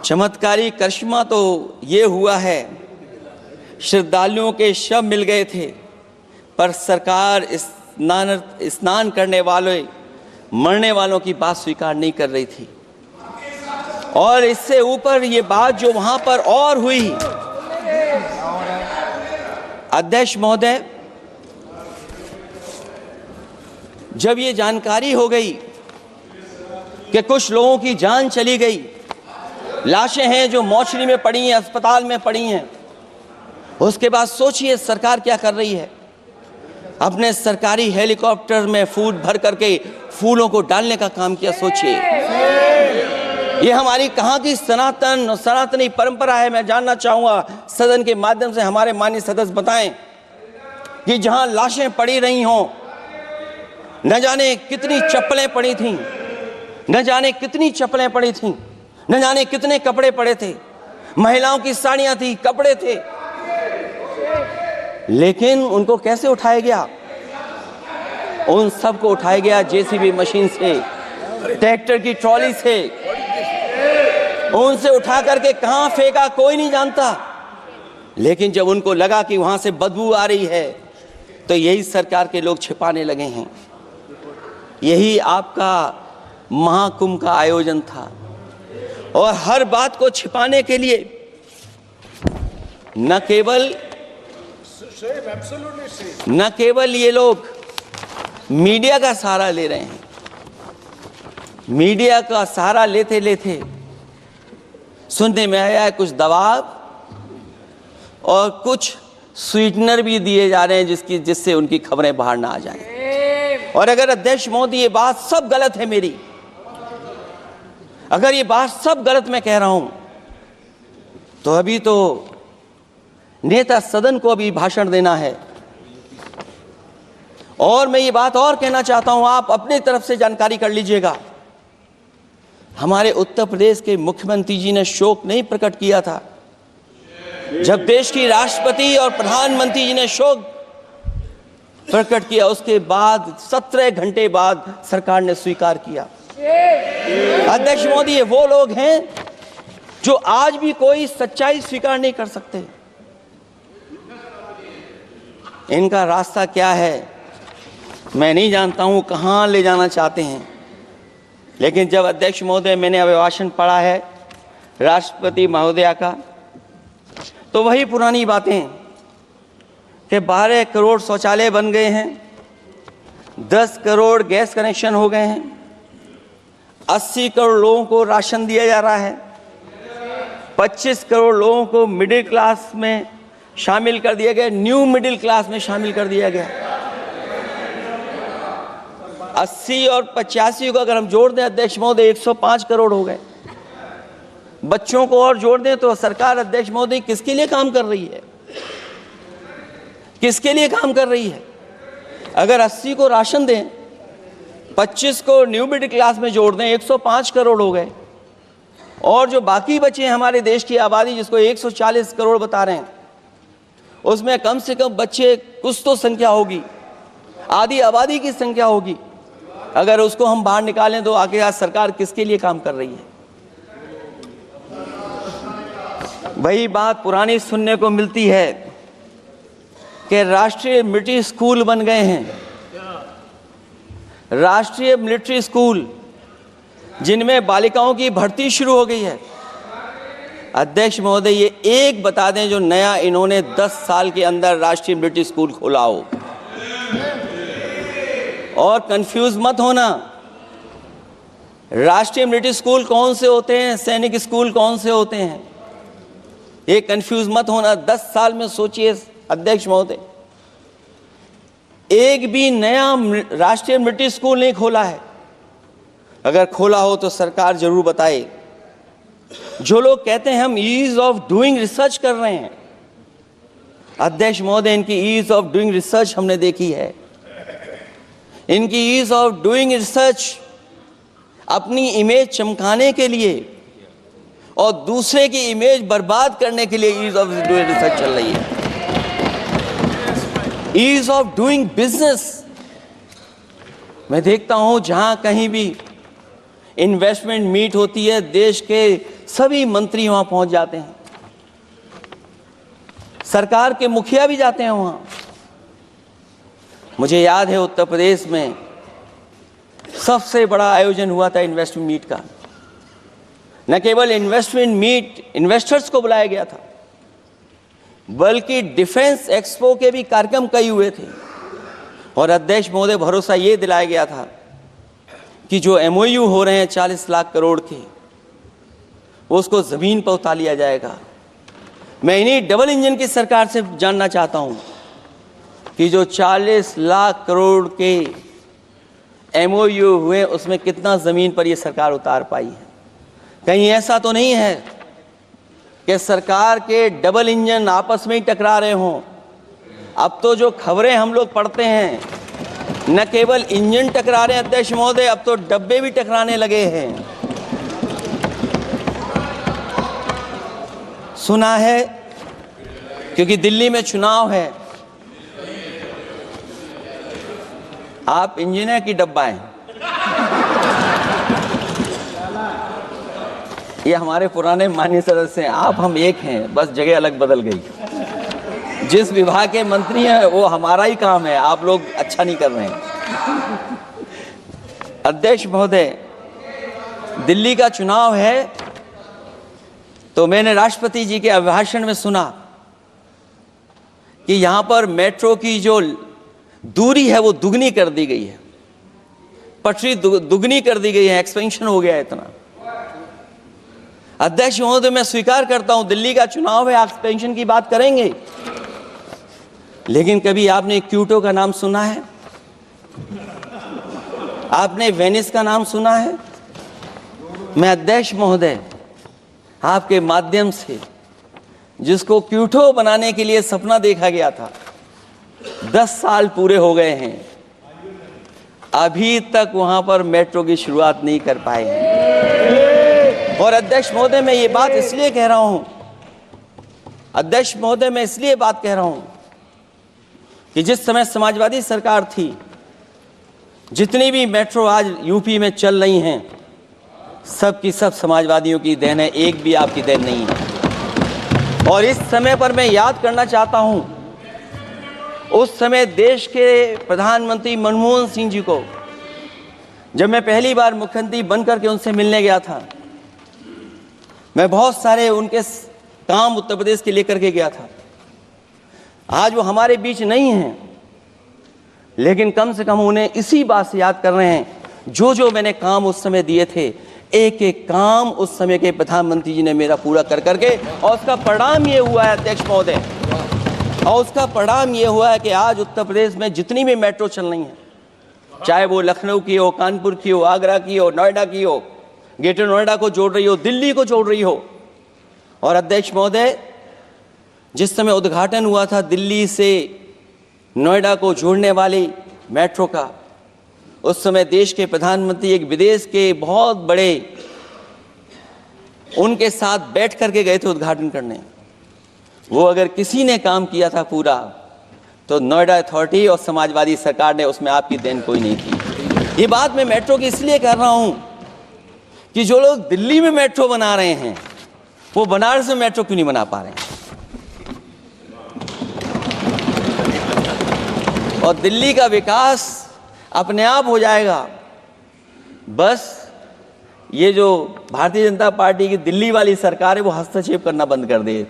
चमत्कारी करिश्मा तो ये हुआ है, श्रद्धालुओं के शव मिल गए थे, पर सरकार स्नान करने वाले मरने वालों की बात स्वीकार नहीं कर रही थी। और इससे ऊपर ये बात जो वहां पर और हुई, अध्यक्ष महोदय, जब ये जानकारी हो गई कि कुछ लोगों की जान चली गई, लाशें हैं जो मोर्चरी में पड़ी हैं, अस्पताल में पड़ी हैं, उसके बाद सोचिए सरकार क्या कर रही है। अपने सरकारी हेलीकॉप्टर में फूल भर करके फूलों को डालने का काम किया। सोचिए, ये हमारी कहाँ की सनातनी परंपरा है। मैं जानना चाहूँगा सदन के माध्यम से हमारे माननीय सदस्य बताएं कि जहाँ लाशें पड़ी रही हों, न जाने कितनी चप्पलें पड़ी थीं, न जाने कितनी चप्पलें पड़ी थीं, न जाने कितने कपड़े पड़े थे, महिलाओं की साड़ियाँ थी, कपड़े थे, लेकिन उनको कैसे उठाया गया? उन सबको उठाया गया जेसीबी मशीन से, ट्रैक्टर की ट्रॉली से। उनसे उठा करके कहां फेंका कोई नहीं जानता, लेकिन जब उनको लगा कि वहां से बदबू आ रही है तो यही सरकार के लोग छिपाने लगे हैं। यही आपका महाकुंभ का आयोजन था, और हर बात को छिपाने के लिए न केवल ये लोग मीडिया का सहारा ले रहे हैं, मीडिया का सहारा लेते लेते सुनने में आया है कुछ दबाव और कुछ स्वीटनर भी दिए जा रहे हैं जिससे उनकी खबरें बाहर ना आ जाएं। और अगर अध्यक्ष मोदी ये बात सब गलत है मेरी, अगर ये बात सब गलत मैं कह रहा हूं, तो अभी तो नेता सदन को अभी भाषण देना है। और मैं ये बात और कहना चाहता हूं, आप अपनी तरफ से जानकारी कर लीजिएगा। हमारे उत्तर प्रदेश के मुख्यमंत्री जी ने शोक नहीं प्रकट किया था। जब देश की राष्ट्रपति और प्रधानमंत्री जी ने शोक प्रकट किया, उसके बाद 17 घंटे बाद सरकार ने स्वीकार किया। अध्यक्ष मोदी, ये वो लोग हैं जो आज भी कोई सच्चाई स्वीकार नहीं कर सकते। इनका रास्ता क्या है मैं नहीं जानता हूं, कहां ले जाना चाहते हैं। लेकिन जब अध्यक्ष महोदय मैंने अभिभाषण पढ़ा है राष्ट्रपति महोदया का, तो वही पुरानी बातें कि 12 करोड़ शौचालय बन गए हैं, 10 करोड़ गैस कनेक्शन हो गए हैं, 80 करोड़ लोगों को राशन दिया जा रहा है, 25 करोड़ लोगों को मिडिल क्लास में शामिल कर दिया गया, न्यू मिडिल क्लास में शामिल कर दिया गया। 80 और 85 को अगर हम जोड़ दें अध्यक्ष महोदय, 105 करोड़ हो गए। बच्चों को और जोड़ दें तो सरकार अध्यक्ष महोदय किसके लिए काम कर रही है? किसके लिए काम कर रही है? अगर 80 को राशन दें, 25 को न्यू मिडिल क्लास में जोड़ दें, 105 करोड़ हो गए। और जो बाकी बचे हैं हमारे देश की आबादी, जिसको 140 करोड़ बता रहे हैं, उसमें कम से कम बच्चे कुछ तो संख्या होगी, आधी आबादी की संख्या होगी। अगर उसको हम बाहर निकालें तो आखिर सरकार किसके लिए काम कर रही है? वही बात पुरानी सुनने को मिलती है कि राष्ट्रीय मिलिट्री स्कूल बन गए हैं, राष्ट्रीय मिलिट्री स्कूल जिनमें बालिकाओं की भर्ती शुरू हो गई है। अध्यक्ष महोदय, ये एक बता दें जो नया इन्होंने 10 साल के अंदर राष्ट्रीय मिलिट्री स्कूल खोला हो। और कंफ्यूज मत होना, राष्ट्रीय मिलिट्री स्कूल कौन से होते हैं, सैनिक स्कूल कौन से होते हैं, ये कंफ्यूज मत होना। 10 साल में सोचिए अध्यक्ष महोदय, एक भी नया राष्ट्रीय मिलिट्री स्कूल नहीं खोला है। अगर खोला हो तो सरकार जरूर बताए। जो लोग कहते हैं हम ईज ऑफ डूइंग रिसर्च कर रहे हैं, अध्यक्ष महोदय, इनकी ईज ऑफ डूइंग रिसर्च हमने देखी है। इनकी ईज ऑफ डूइंग रिसर्च अपनी इमेज चमकाने के लिए और दूसरे की इमेज बर्बाद करने के लिए ईज ऑफ डूइंग रिसर्च चल रही है। ईज ऑफ डूइंग बिजनेस, मैं देखता हूं जहां कहीं भी इन्वेस्टमेंट मीट होती है, देश के सभी मंत्री वहां पहुंच जाते हैं, सरकार के मुखिया भी जाते हैं वहां। मुझे याद है उत्तर प्रदेश में सबसे बड़ा आयोजन हुआ था इन्वेस्टमेंट मीट का। न केवल इन्वेस्टमेंट मीट इन्वेस्टर्स को बुलाया गया था, बल्कि डिफेंस एक्सपो के भी कार्यक्रम कई हुए थे। और अध्यक्ष महोदय, भरोसा ये दिलाया गया था कि जो MOU हो रहे हैं 40 लाख करोड़ के, उसको जमीन पर उतार लिया जाएगा। मैं इन्हीं डबल इंजन की सरकार से जानना चाहता हूं कि जो 40 लाख करोड़ के MOU हुए, उसमें कितना जमीन पर यह सरकार उतार पाई है। कहीं ऐसा तो नहीं है कि सरकार के डबल इंजन आपस में ही टकरा रहे हों। अब तो जो खबरें हम लोग पढ़ते हैं, न केवल इंजन टकरा रहे हैं अध्यक्ष महोदय, अब तो डब्बे भी टकराने लगे हैं। सुना है क्योंकि दिल्ली में चुनाव है, आप इंजीनियर की डब्बा हैं। ये हमारे पुराने माननीय सदस्य हैं, आप हम एक हैं, बस जगह अलग बदल गई। जिस विभाग के मंत्री हैं वो हमारा ही काम है, आप लोग अच्छा नहीं कर रहे हैं। अध्यक्ष महोदय, दिल्ली का चुनाव है तो मैंने राष्ट्रपति जी के अभिभाषण में सुना कि यहां पर मेट्रो की जो दूरी है वो दुगनी कर दी गई है, पटरी दुगनी कर दी गई है, एक्सपेंशन हो गया है इतना। अध्यक्ष महोदय, मैं स्वीकार करता हूं दिल्ली का चुनाव है, एक्सपेंशन की बात करेंगे, लेकिन कभी आपने क्यूटो का नाम सुना है? आपने वेनिस का नाम सुना है? मैं अध्यक्ष महोदय आपके माध्यम से, जिसको क्यूटो बनाने के लिए सपना देखा गया था, 10 साल पूरे हो गए हैं, अभी तक वहां पर मेट्रो की शुरुआत नहीं कर पाए हैं। और अध्यक्ष महोदय, मैं ये बात इसलिए कह रहा हूं, अध्यक्ष महोदय मैं इसलिए बात कह रहा हूं कि जिस समय समाजवादी सरकार थी, जितनी भी मेट्रो आज यूपी में चल रही हैं, सब की सब समाजवादियों की देन है, एक भी आपकी देन नहीं है। और इस समय पर मैं याद करना चाहता हूं, उस समय देश के प्रधानमंत्री मनमोहन सिंह जी को जब मैं पहली बार मुख्यमंत्री बनकर के उनसे मिलने गया था, मैं बहुत सारे उनके काम उत्तर प्रदेश के लेकर के गया था। आज वो हमारे बीच नहीं हैं, लेकिन कम से कम उन्हें इसी बात से याद कर रहे हैं, जो जो मैंने काम उस समय दिए थे, एक एक काम उस समय के प्रधानमंत्री जी ने मेरा पूरा कर करके, और उसका परिणाम ये हुआ है अध्यक्ष महोदय, और उसका परिणाम ये हुआ है कि आज उत्तर प्रदेश में जितनी भी मेट्रो चल रही हैं, चाहे वो लखनऊ की हो, कानपुर की हो, आगरा की हो, नोएडा की हो, ग्रेटर नोएडा को जोड़ रही हो, दिल्ली को जोड़ रही हो। और अध्यक्ष महोदय, जिस समय उद्घाटन हुआ था दिल्ली से नोएडा को जोड़ने वाली मेट्रो का, उस समय देश के प्रधानमंत्री एक विदेश के बहुत बड़े उनके साथ बैठ करके गए थे उद्घाटन करने। वो अगर किसी ने काम किया था पूरा, तो नोएडा अथॉरिटी और समाजवादी सरकार ने, उसमें आपकी देन कोई नहीं थी। ये बात मैं मेट्रो की इसलिए कर रहा हूं कि जो लोग दिल्ली में मेट्रो बना रहे हैं, वो बनारस में मेट्रो क्यों नहीं बना पा रहे हैं? और दिल्ली का विकास अपने आप हो जाएगा, बस ये जो भारतीय जनता पार्टी की दिल्ली वाली सरकार है वो हस्तक्षेप करना बंद कर दे।